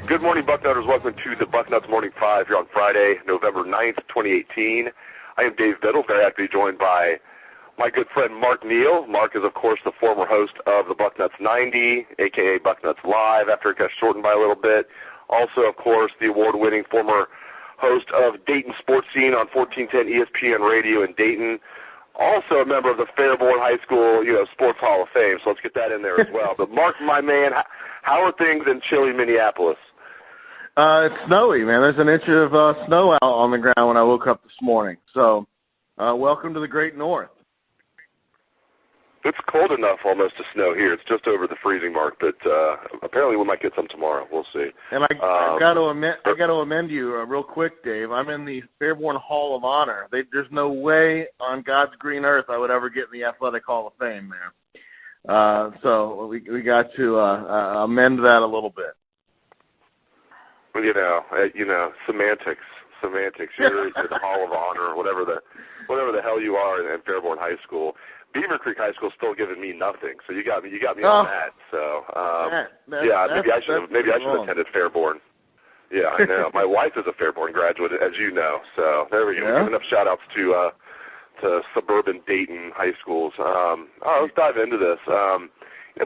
Good morning, Bucknutters. Welcome to the Bucknuts Morning 5 here on Friday, November 9th, 2018. I am Dave Biddle, very happy to be joined by my good friend Mark Neal. Mark is, of course, the former host of the Bucknuts 90, a.k.a. Bucknuts Live, after it got shortened by a little bit. Also, of course, the award-winning former host of Dayton Sports Scene on 1410 ESPN Radio in Dayton. Also a member of the Fairborn High School, Sports Hall of Fame, so let's get that in there as well. But Mark, my man, how are things in chilly Minneapolis? It's snowy, man. There's an inch of snow out on the ground when I woke up this morning. So, welcome to the Great North. It's cold enough almost to snow here. It's just over the freezing mark, but apparently we might get some tomorrow. We'll see. And I got to amend you real quick, Dave. I'm in the Fairborn Hall of Honor. There's no way on God's green earth I would ever get in the Athletic Hall of Fame there. So we got to amend that a little bit. Semantics. You're the Hall of Honor, whatever the hell you are in Fairborn High School. Beaver Creek High School still giving me nothing, so you got me on that. So maybe I should have attended Fairborn. Yeah, I know. My wife is a Fairborn graduate, as you know. So there we go. Yeah. Give enough shout outs to suburban Dayton high schools. Let's dive into this.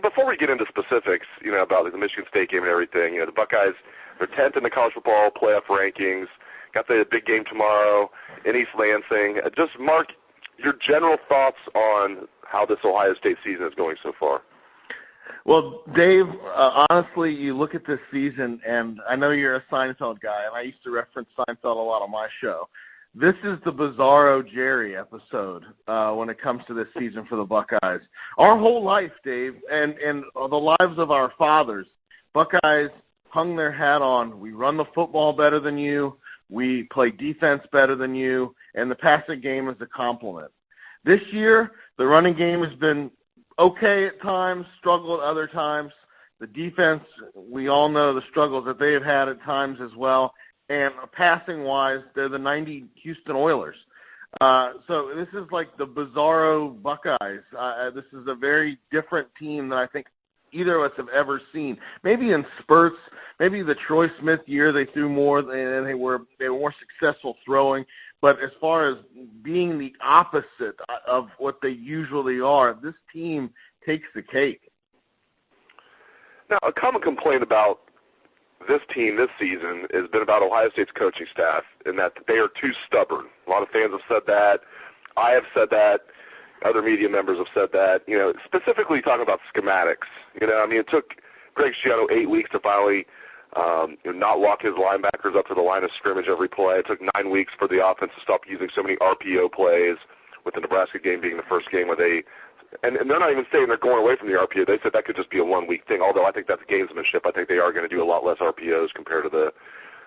Before we get into specifics, about the Michigan State game and everything, the Buckeyes, they're 10th in the college football playoff rankings. Got the big game tomorrow in East Lansing. Just, Mark, your general thoughts on how this Ohio State season is going so far? Well, Dave, honestly, you look at this season, and I know you're a Seinfeld guy, and I used to reference Seinfeld a lot on my show. This is the Bizarro Jerry episode when it comes to this season for the Buckeyes. Our whole life, Dave, and the lives of our fathers, Buckeyes hung their hat on, we run the football better than you, we play defense better than you, and the passing game is a compliment. This year, the running game has been okay at times, struggled other times. The defense, we all know the struggles that they have had at times as well. And passing-wise, they're the 90 Houston Oilers. So this is like the Bizarro Buckeyes. This is a very different team than I think either of us have ever seen. Maybe in spurts, maybe the Troy Smith year they threw more and they were more successful throwing. But as far as being the opposite of what they usually are, this team takes the cake. Now, a common complaint about this team this season has been about Ohio State's coaching staff in that they are too stubborn. A lot of fans have said that. I have said that. Other media members have said that. Specifically talking about schematics. It took Greg Schiano 8 weeks to finally not walk his linebackers up to the line of scrimmage every play. It took 9 weeks for the offense to stop using so many RPO plays, with the Nebraska game being the first game where they – and they're not even saying they're going away from the RPO. They said that could just be a 1 week thing, although I think that's gamesmanship. I think they are going to do a lot less RPOs compared to the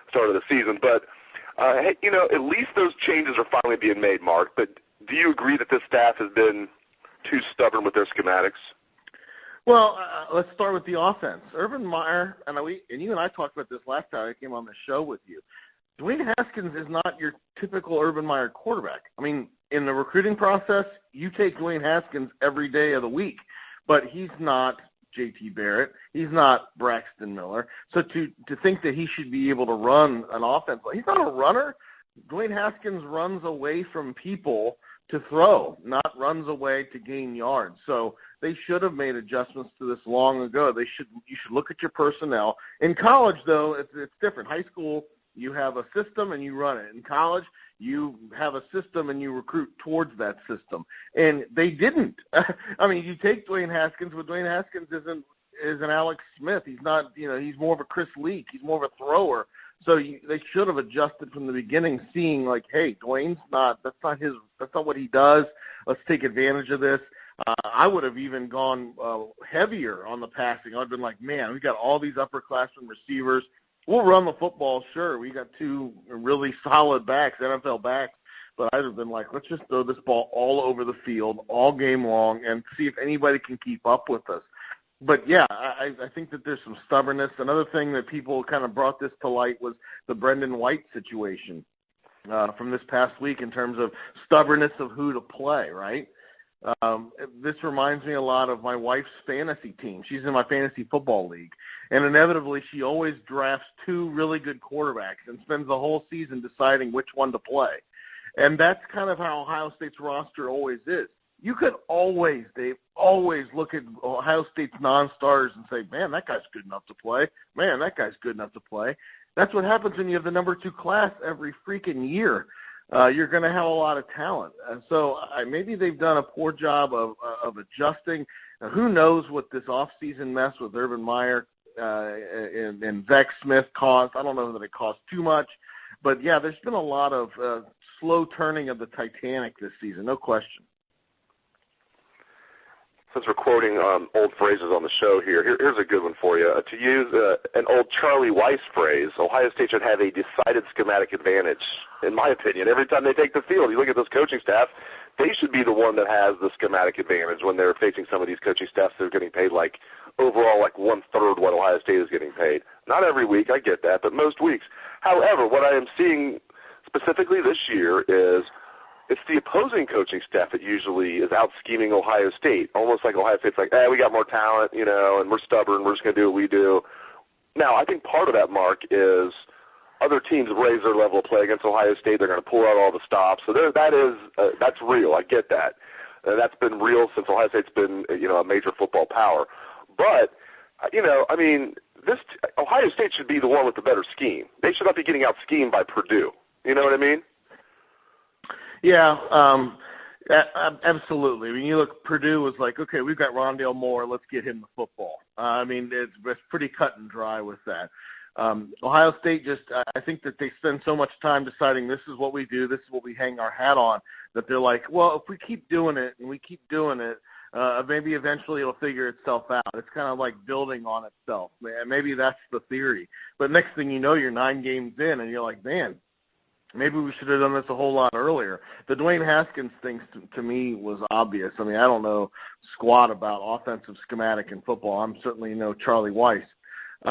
start of the season. But, at least those changes are finally being made, Mark. But do you agree that this staff has been too stubborn with their schematics? Well, let's start with the offense. Urban Meyer, and you and I talked about this last time I came on the show with you. Dwayne Haskins is not your typical Urban Meyer quarterback. I mean, in the recruiting process, you take Dwayne Haskins every day of the week, but he's not J.T. Barrett. He's not Braxton Miller. So to think that he should be able to run an offense, he's not a runner. Dwayne Haskins runs away from people to throw, not runs away to gain yards. So they should have made adjustments to this long ago. You should look at your personnel. In college, though, it's different. High school, you have a system and you run it. In college, you have a system and you recruit towards that system. And they didn't. I mean, you take Dwayne Haskins, but Dwayne Haskins is an Alex Smith. He's not, he's more of a Chris Leak. He's more of a thrower. So they should have adjusted from the beginning, seeing like, hey, Dwayne's that's not what he does. Let's take advantage of this. I would have even gone heavier on the passing. I'd been like, man, we got all these upperclassmen receivers. We'll run the football, sure. We got two really solid backs, NFL backs, but I'd have been like, let's just throw this ball all over the field all game long and see if anybody can keep up with us. But, yeah, I think that there's some stubbornness. Another thing that people kind of brought this to light was the Brendan White situation from this past week in terms of stubbornness of who to play, right? This reminds me a lot of my wife's fantasy team. She's in my fantasy football league. And inevitably, she always drafts two really good quarterbacks and spends the whole season deciding which one to play. And that's kind of how Ohio State's roster always is. You could always, Dave, always look at Ohio State's non-starters and say, man, that guy's good enough to play. Man, that guy's good enough to play. That's what happens when you have the number 2 class every freaking year. You're going to have a lot of talent. And so maybe they've done a poor job of adjusting. Now, who knows what this offseason mess with Urban Meyer and Zach Smith caused. I don't know that it caused too much. But, yeah, there's been a lot of slow turning of the Titanic this season, no question. Since we're quoting old phrases on the show here's a good one for you. To use an old Charlie Weis phrase, Ohio State should have a decided schematic advantage, in my opinion. Every time they take the field, you look at this coaching staff, they should be the one that has the schematic advantage when they're facing some of these coaching staffs that are getting paid like overall like 1/3 what Ohio State is getting paid. Not every week, I get that, but most weeks. However, what I am seeing specifically this year is it's the opposing coaching staff that usually is out scheming Ohio State, almost like Ohio State's like, we got more talent, and we're stubborn, we're just going to do what we do. Now, I think part of that, Mark, is other teams raise their level of play against Ohio State. They're going to pull out all the stops. So that's real. I get that. That's been real since Ohio State's been, a major football power. But, Ohio State should be the one with the better scheme. They should not be getting out schemed by Purdue. You know what I mean? Yeah, absolutely. When you look, Purdue was like, okay, we've got Rondale Moore, let's get him the football. It's pretty cut and dry with that. Ohio State I think that they spend so much time deciding this is what we do, this is what we hang our hat on, that they're like, well, if we keep doing it and we keep doing it, maybe eventually it'll figure itself out. It's kind of like building on itself. Maybe that's the theory. But next thing you know, you're 9 games in, and you're like, man, maybe we should have done this a whole lot earlier. The Dwayne Haskins thing to me was obvious. I don't know squat about offensive schematic in football. I'm certainly no Charlie Weis.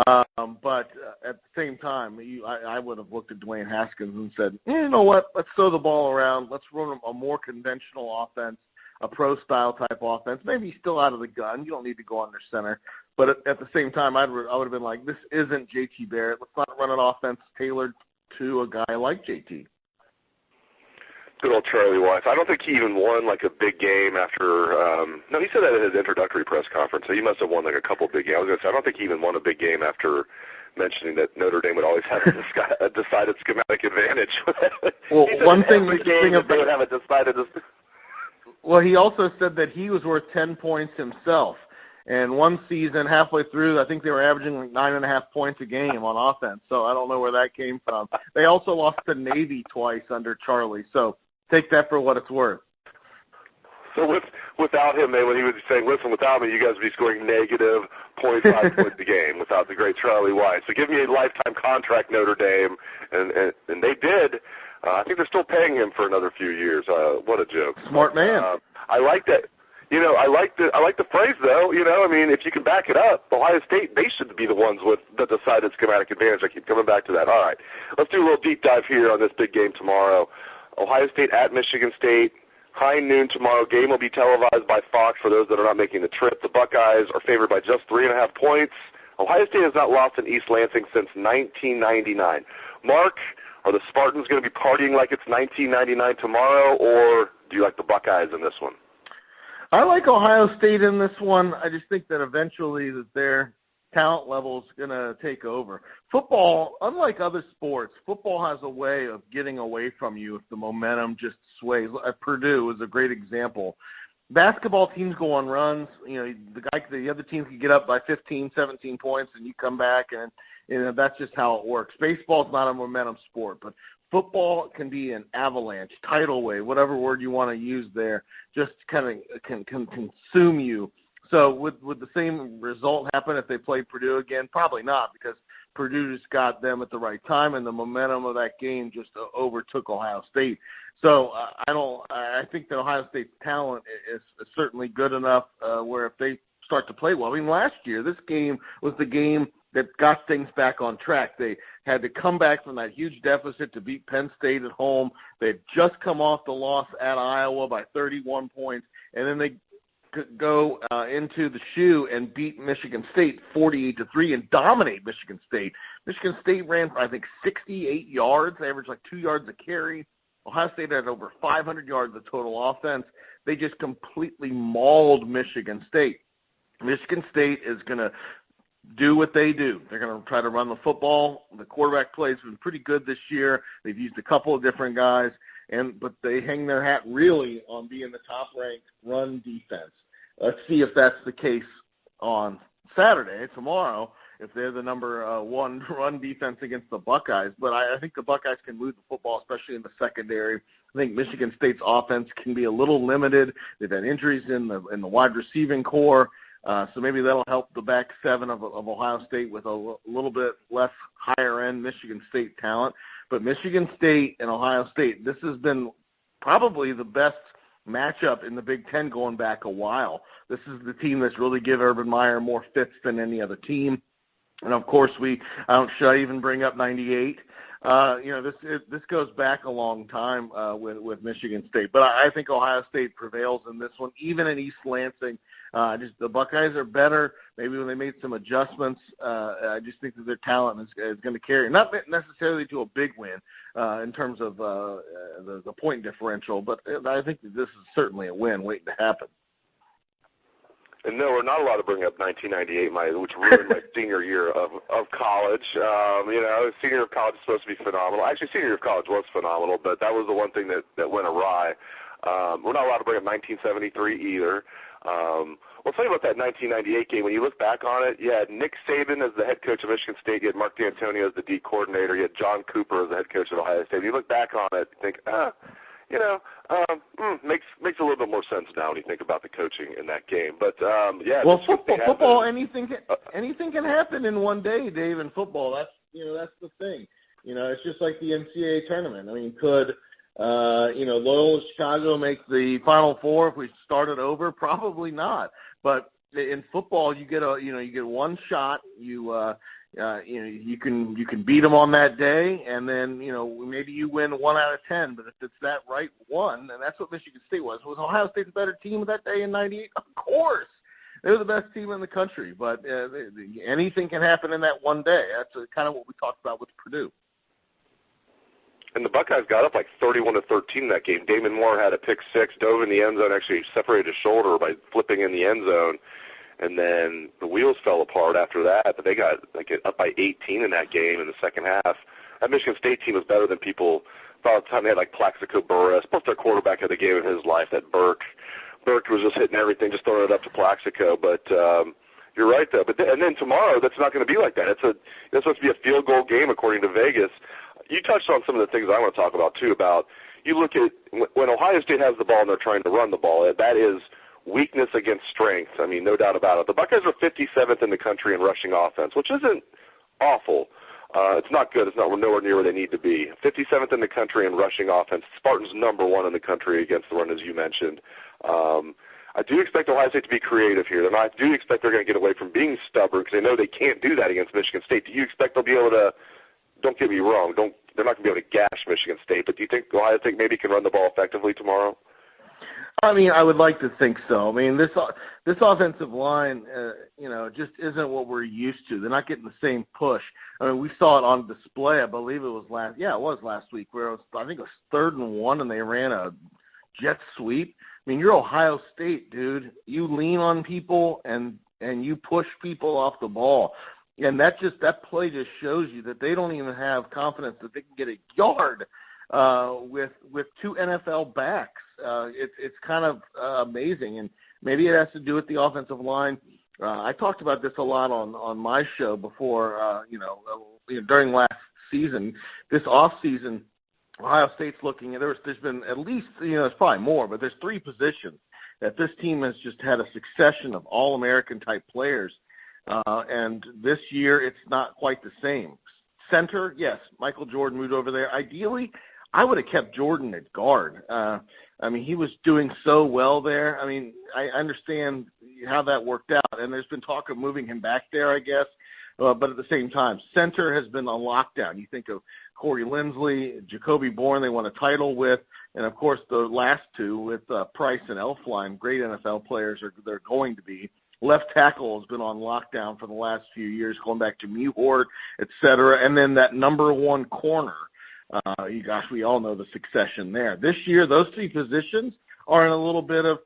But at the same time, I would have looked at Dwayne Haskins and said, you know what, let's throw the ball around. Let's run a more conventional offense, a pro-style type offense. Maybe still out of the gun. You don't need to go under center. But at the same time, I would have been like, this isn't JT Barrett. Let's not run an offense tailored to a guy like JT. Good old Charlie Weis. I don't think he even won like a big game after no, he said that at his introductory press conference, so he must have won like a couple big games. I was going to say, I don't think he even won a big game after mentioning that Notre Dame would always have a decided schematic advantage. Well, one thing we they would have a decided. Well, he also said that he was worth 10 points himself. And one season, halfway through, I think they were averaging like 9.5 points a game on offense. So I don't know where that came from. They also lost to Navy twice under Charlie. So take that for what it's worth. So without him, when he was saying, listen, without me, you guys would be scoring negative 0.5 points a game without the great Charlie Weis. So give me a lifetime contract, Notre Dame. And they did. I think they're still paying him for another few years. What a joke. Smart man. I like that. I like the phrase, though. If you can back it up, Ohio State, they should be the ones with the decided schematic advantage. I keep coming back to that. All right, let's do a little deep dive here on this big game tomorrow. Ohio State at Michigan State, high noon tomorrow. Game will be televised by Fox for those that are not making the trip. The Buckeyes are favored by just 3.5 points. Ohio State has not lost in East Lansing since 1999. Mark, are the Spartans going to be partying like it's 1999 tomorrow, or do you like the Buckeyes in this one? I like Ohio State in this one. I just think that eventually that their talent level is going to take over. Football, unlike other sports, football has a way of getting away from you if the momentum just sways. Purdue is a great example. Basketball teams go on runs. The other team can get up by 15, 17 points, and you come back, and that's just how it works. Baseball's not a momentum sport, but football can be an avalanche, tidal wave, whatever word you want to use there, just kind of can consume you. So would the same result happen if they played Purdue again? Probably not, because Purdue just got them at the right time, and the momentum of that game just overtook Ohio State. So I think that Ohio State's talent is certainly good enough where if they start to play well. I mean, last year, this game was the game that got things back on track. They had to come back from that huge deficit to beat Penn State at home. They had just come off the loss at Iowa by 31 points, and then they go into the shoe and beat Michigan State 48-3 and dominate Michigan State. Michigan State ran for, I think, 68 yards. They averaged like 2 yards a carry. Ohio State had over 500 yards of total offense. They just completely mauled Michigan State. Michigan State is going to do what they do. They're going to try to run the football. The quarterback play has been pretty good this year. They've used a couple of different guys, but they hang their hat really on being the top-ranked run defense. Let's see if that's the case on Saturday, tomorrow, if they're the number one run defense against the Buckeyes. But I think the Buckeyes can move the football, especially in the secondary. I think Michigan State's offense can be a little limited. They've had injuries in the wide receiving core. So maybe that'll help the back seven of Ohio State with a little bit less higher-end Michigan State talent. But Michigan State and Ohio State, this has been probably the best matchup in the Big Ten going back a while. This is the team that's really give Urban Meyer more fits than any other team. And, of course, should I even bring up 98? This goes back a long time with Michigan State. But I think Ohio State prevails in this one, even in East Lansing. The Buckeyes are better. Maybe when they made some adjustments, I just think that their talent is going to carry, not necessarily to a big win in terms of the point differential, but I think that this is certainly a win waiting to happen. And no, we're not allowed to bring up 1998, which ruined my senior year of college. Senior year of college is supposed to be phenomenal. Actually, senior year of college was phenomenal, but that was the one thing that went awry. We're not allowed to bring up 1973 either. I'll tell you about that 1998 game. When you look back on it, you had Nick Saban as the head coach of Michigan State. You had Mark D'Antonio as the D coordinator. You had John Cooper as the head coach of Ohio State. When you look back on it, you think, makes a little bit more sense now when you think about the coaching in that game. But well, football, anything can happen in one day, Dave. In football, that's the thing. It's just like the NCAA tournament. I mean, could Loyola Chicago make the Final Four if we started over? Probably not. But in football, you get one shot. You can beat them on that day, and then maybe you win 1 out of 10. But if it's that right one, and that's what Michigan State was Ohio State the better team that day in '98? Of course, they were the best team in the country. But anything can happen in that one day. That's kind of what we talked about with Purdue. And the Buckeyes got up like 31-13 in that game. Damon Moore had a pick six, dove in the end zone, actually separated his shoulder by flipping in the end zone. And then the wheels fell apart after that. But they got up by 18 in that game in the second half. That Michigan State team was better than people thought at the time. They had Plaxico Burress, plus their quarterback had the game of his life, that Burke. Burke was just hitting everything, just throwing it up to Plaxico. But you're right, though. And then tomorrow, that's not going to be like that. It's supposed to be a field goal game, according to Vegas. You touched on some of the things I want to talk about, too, about you look at when Ohio State has the ball and they're trying to run the ball, that is weakness against strength. I mean, no doubt about it. The Buckeyes are 57th in the country in rushing offense, which isn't awful. It's not good. We're nowhere near where they need to be. 57th in the country in rushing offense. Spartans number 1 in the country against the run, as you mentioned. I do expect Ohio State to be creative here. I do expect they're going to get away from being stubborn because they know they can't do that against Michigan State. Do you expect they'll be able to? Don't get me wrong. They're not going to be able to gash Michigan State, but do you think Ohio State maybe can run the ball effectively tomorrow? I mean, I would like to think so. I mean, this offensive line, just isn't what we're used to. They're not getting the same push. I mean, we saw it on display. I believe it was last week, where I think it was 3rd and 1, and they ran a jet sweep. I mean, you're Ohio State, dude. You lean on people and you push people off the ball. And that play just shows you that they don't even have confidence that they can get a yard with 2 NFL backs. It's kind of amazing, and maybe it has to do with the offensive line. I talked about this a lot on my show before, during last season. This off season, Ohio State's looking at. There's been at least there's probably more, but there's 3 positions that this team has just had a succession of All-American type players. And this year it's not quite the same. Center, yes, Michael Jordan moved over there. Ideally, I would have kept Jordan at guard. He was doing so well there. I understand how that worked out, and there's been talk of moving him back there, I guess. But at the same time, center has been on lockdown. You think of Corey Linsley, Jacoby Bourne, they won a title with, and, of course, the last two with Price and Elflein, great NFL players they're going to be. Left tackle has been on lockdown for the last few years, going back to Mewhort, et cetera. And then that number one corner, we all know the succession there. This year, those three positions are in a little bit of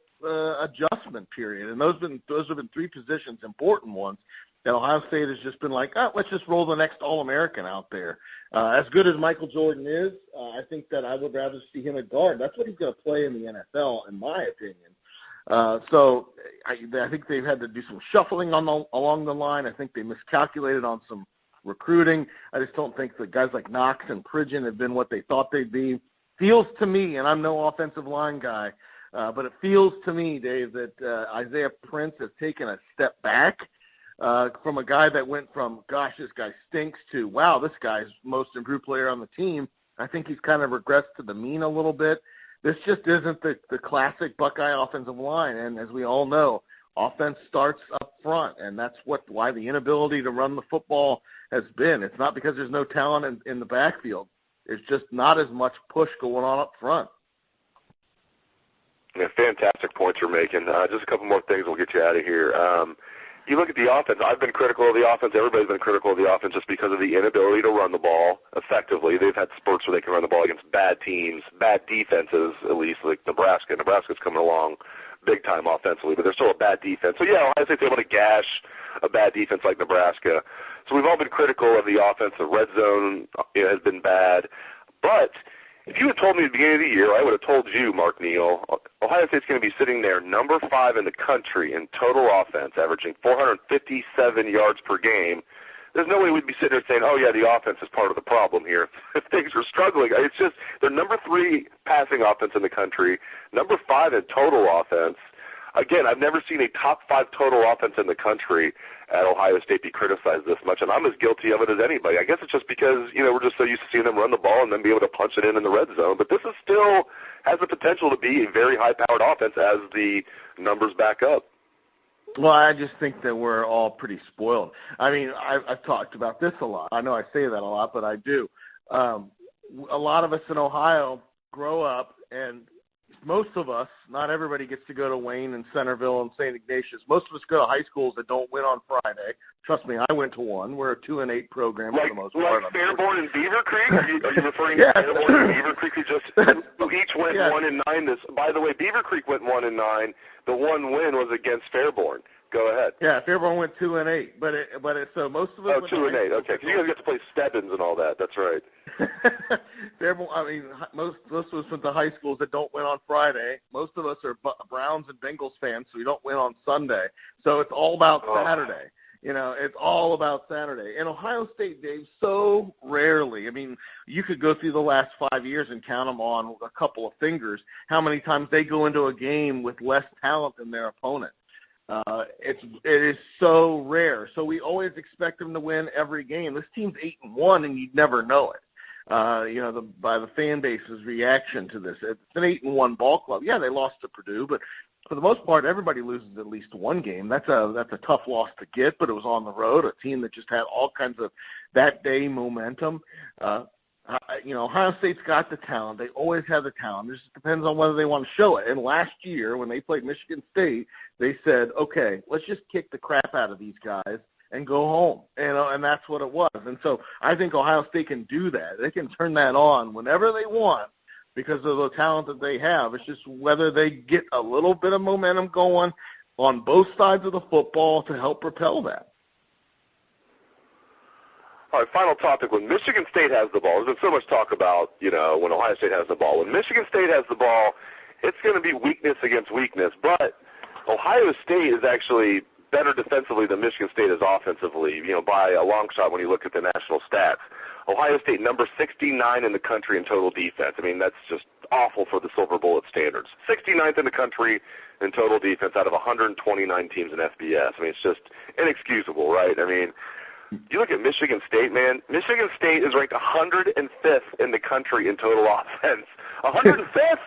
adjustment period, and those have been three positions, important ones, that Ohio State has just been like, let's just roll the next All-American out there. As good as Michael Jordan is, I think that I would rather see him at guard. That's what he's going to play in the NFL, in my opinion. So I think they've had to do some shuffling along the line. I think they miscalculated on some recruiting. I just don't think that guys like Knox and Pridgeon have been what they thought they'd be. Feels to me, and I'm no offensive line guy, but it feels to me, Dave, that Isaiah Prince has taken a step back from a guy that went from, gosh, this guy stinks, to, wow, this guy's most improved player on the team. I think he's kind of regressed to the mean a little bit. This just isn't the classic Buckeye offensive line, and as we all know, offense starts up front, and that's why the inability to run the football has been. It's not because there's no talent in the backfield. It's just not as much push going on up front. Yeah, fantastic points you're making. Just a couple more things, we'll get you out of here. You look at the offense. I've been critical of the offense. Everybody's been critical of the offense just because of the inability to run the ball effectively. They've had spurts where they can run the ball against bad teams, bad defenses, at least, like Nebraska. Nebraska's coming along big time offensively, but they're still a bad defense. So, yeah, Ohio State's able to gash a bad defense like Nebraska. So we've all been critical of the offense. The red zone has been bad. But if you had told me at the beginning of the year, I would have told you, Mark Neal, Ohio State's going to be sitting there number 5 in the country in total offense, averaging 457 yards per game. There's no way we'd be sitting there saying, oh, yeah, the offense is part of the problem here. If things are struggling, it's just they're number 3 passing offense in the country, number 5 in total offense. Again, I've never seen a top 5 total offense in the country at Ohio State be criticized this much, and I'm as guilty of it as anybody. I guess it's just because, we're just so used to seeing them run the ball and then be able to punch it in the red zone. But this is still has the potential to be a very high-powered offense as the numbers back up. Well, I just think that we're all pretty spoiled. I've talked about this a lot. I know I say that a lot, but I do. A lot of us in Ohio grow up, and most of us, not everybody gets to go to Wayne and Centerville and St. Ignatius. Most of us go to high schools that don't win on Friday. Trust me, I went to one. We're a 2-8 program for the most part. Like Fairborn and Beaver Creek? Are you referring to Fairborn and Beaver Creek who each went 1-9? By the way, Beaver Creek went 1-9. The one win was against Fairborn. Go ahead. Yeah, Fairborn went 2-8, so most of us. 2-8. Okay, because you guys get to play Stebbins and all that. That's right. Fairborn. Most of us went to high schools that don't win on Friday. Most of us are Browns and Bengals fans, so we don't win on Sunday. So it's all about Saturday. It's all about Saturday. And Ohio State, Dave, so rarely. You could go through the last 5 years and count them on a couple of fingers how many times they go into a game with less talent than their opponent. It is so rare. So we always expect them to win every game. This team's 8-1, and you'd never know it. By the fan base's reaction to this. It's an 8-1 ball club. Yeah, they lost to Purdue, but for the most part, everybody loses at least one game. That's a tough loss to get, but it was on the road, a team that just had all kinds of that day momentum. Ohio State's got the talent. They always have the talent. It just depends on whether they want to show it. And last year, when they played Michigan State, they said, okay, let's just kick the crap out of these guys and go home. And that's what it was. And so I think Ohio State can do that. They can turn that on whenever they want because of the talent that they have. It's just whether they get a little bit of momentum going on both sides of the football to help propel that. All right, final topic. When Michigan State has the ball, there's been so much talk about, when Ohio State has the ball. When Michigan State has the ball, it's going to be weakness against weakness. But Ohio State is actually better defensively than Michigan State is offensively, by a long shot when you look at the national stats. Ohio State, number 69 in the country in total defense. That's just awful for the Silver Bullet standards. 69th in the country in total defense out of 129 teams in FBS. I mean, it's just inexcusable, right? I mean, you look at Michigan State, man. Michigan State is ranked 105th in the country in total offense. 105th!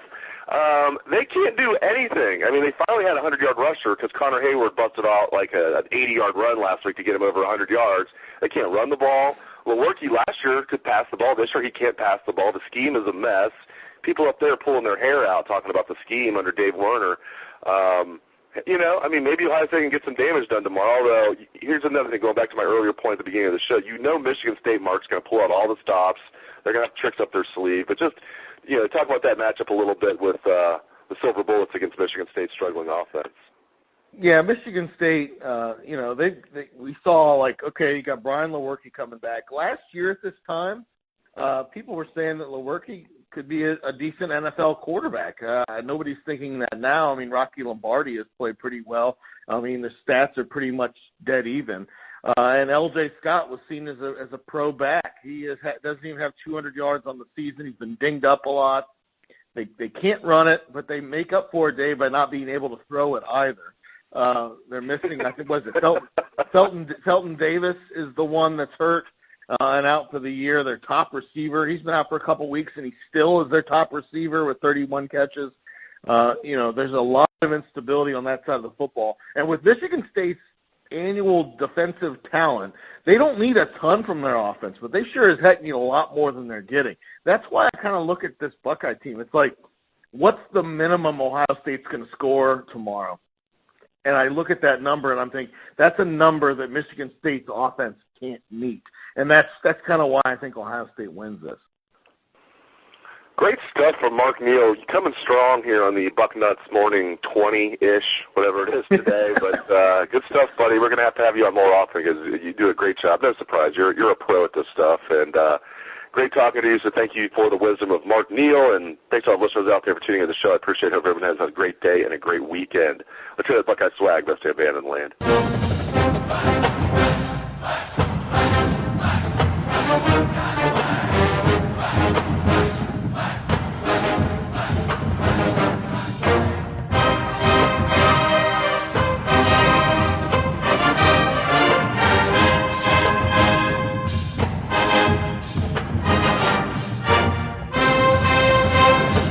They can't do anything. I mean, they finally had a 100-yard rusher because Connor Hayward busted out like an 80-yard run last week to get him over 100 yards. They can't run the ball. Lewerke last year could pass the ball. This year he can't pass the ball. The scheme is a mess. People up there pulling their hair out talking about the scheme under Dave Werner. I mean, maybe Ohio State can get some damage done tomorrow, although here's another thing, going back to my earlier point at the beginning of the show. Michigan State, Mark's going to pull out all the stops. They're going to have tricks up their sleeve. But just, talk about that matchup a little bit with the Silver Bullets against Michigan State's struggling offense. Yeah, Michigan State, we saw, okay, you got Brian Lewerke coming back. Last year at this time, people were saying that Lewerke could be a decent NFL quarterback. Nobody's thinking that now. I mean, Rocky Lombardi has played pretty well. I mean, the stats are pretty much dead even. And L.J. Scott was seen as a pro back. He doesn't even have 200 yards on the season. He's been dinged up a lot. They can't run it, but they make up for it, Dave, by not being able to throw it either. They're missing, I think, Felton Davis is the one that's hurt and out for the year. Their top receiver, he's been out for a couple weeks, and he still is their top receiver with 31 catches. There's a lot of instability on that side of the football. And with Michigan State's annual defensive talent, they don't need a ton from their offense, but they sure as heck need a lot more than they're getting. That's why I kind of look at this Buckeye team. It's like, what's the minimum Ohio State's going to score tomorrow? And I look at that number, and I'm thinking, that's a number that Michigan State's offense can't meet. And that's kind of why I think Ohio State wins this. Great stuff from Mark Neal. You're coming strong here on the Bucknuts Morning 20-ish, whatever it is today. But good stuff, buddy. We're going to have you on more often because you do a great job. No surprise. You're a pro at this stuff. And great talking to you, so thank you for the wisdom of Mark Neal, and thanks to all the listeners out there for tuning in to the show. I appreciate it. Hope everyone has a great day and a great weekend. Let's hear that Buckeye swag, best damn band in the land.